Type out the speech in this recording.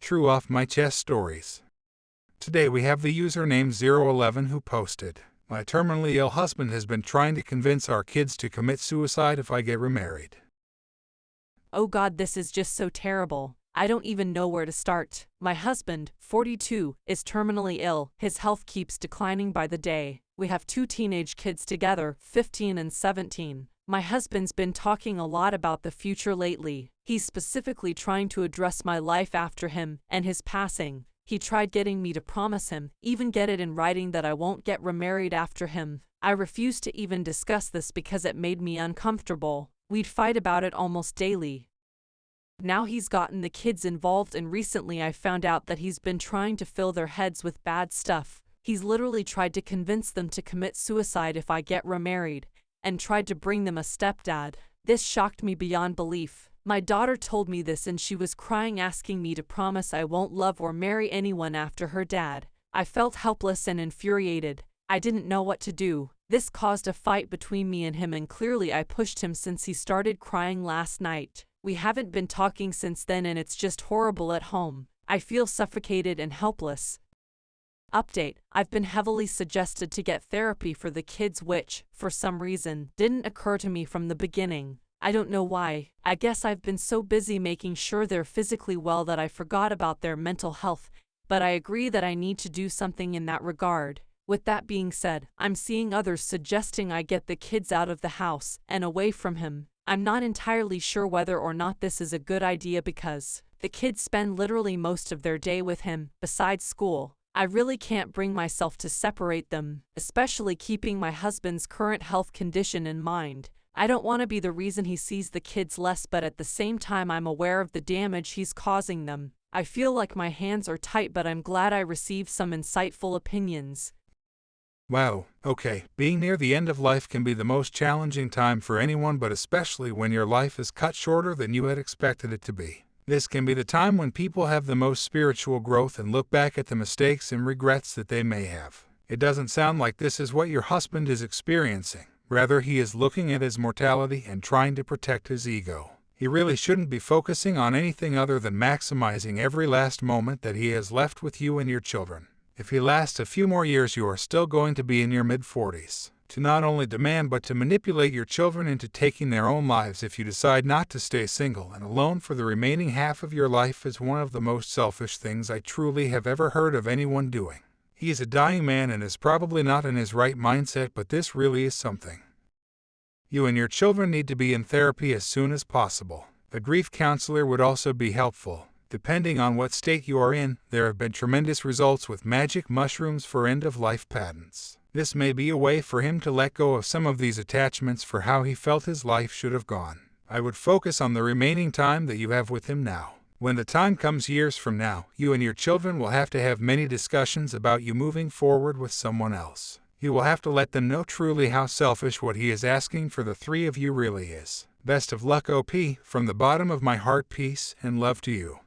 True Off My Chest Stories. Today we have the username 011 who posted, "My terminally ill husband has been trying to convince our kids to commit suicide if I get remarried." Oh God, this is just so terrible. I don't even know where to start. My husband, 42, is terminally ill. His health keeps declining by the day. We have 2 teenage kids together, 15 and 17. My husband's been talking a lot about the future lately. He's specifically trying to address my life after him and his passing. He tried getting me to promise him, even get it in writing, that I won't get remarried after him. I refused to even discuss this because it made me uncomfortable. We'd fight about it almost daily. Now he's gotten the kids involved, and recently I found out that he's been trying to fill their heads with bad stuff. He's literally tried to convince them to commit suicide if I get remarried, and tried to bring them a stepdad. This shocked me beyond belief. My daughter told me this and she was crying, asking me to promise I won't love or marry anyone after her dad. I felt helpless and infuriated. I didn't know what to do. This caused a fight between me and him, and clearly I pushed him since he started crying last night. We haven't been talking since then, and it's just horrible at home. I feel suffocated and helpless. Update: I've been heavily suggested to get therapy for the kids, which, for some reason, didn't occur to me from the beginning. I don't know why. I guess I've been so busy making sure they're physically well that I forgot about their mental health, but I agree that I need to do something in that regard. With that being said, I'm seeing others suggesting I get the kids out of the house and away from him. I'm not entirely sure whether or not this is a good idea because the kids spend literally most of their day with him, besides school. I really can't bring myself to separate them, especially keeping my husband's current health condition in mind. I don't want to be the reason he sees the kids less, but at the same time I'm aware of the damage he's causing them. I feel like my hands are tight, but I'm glad I received some insightful opinions. Wow, okay, being near the end of life can be the most challenging time for anyone, but especially when your life is cut shorter than you had expected it to be. This can be the time when people have the most spiritual growth and look back at the mistakes and regrets that they may have. It doesn't sound like this is what your husband is experiencing. Rather, he is looking at his mortality and trying to protect his ego. He really shouldn't be focusing on anything other than maximizing every last moment that he has left with you and your children. If he lasts a few more years, you are still going to be in your mid-40s. To not only demand but to manipulate your children into taking their own lives if you decide not to stay single and alone for the remaining half of your life is one of the most selfish things I truly have ever heard of anyone doing. He is a dying man and is probably not in his right mindset, but this really is something. You and your children need to be in therapy as soon as possible. A grief counselor would also be helpful. Depending on what state you are in, there have been tremendous results with magic mushrooms for end-of-life patents. This may be a way for him to let go of some of these attachments for how he felt his life should have gone. I would focus on the remaining time that you have with him now. When the time comes years from now, you and your children will have to have many discussions about you moving forward with someone else. You will have to let them know truly how selfish what he is asking for the 3 of you really is. Best of luck, OP. From the bottom of my heart, peace and love to you.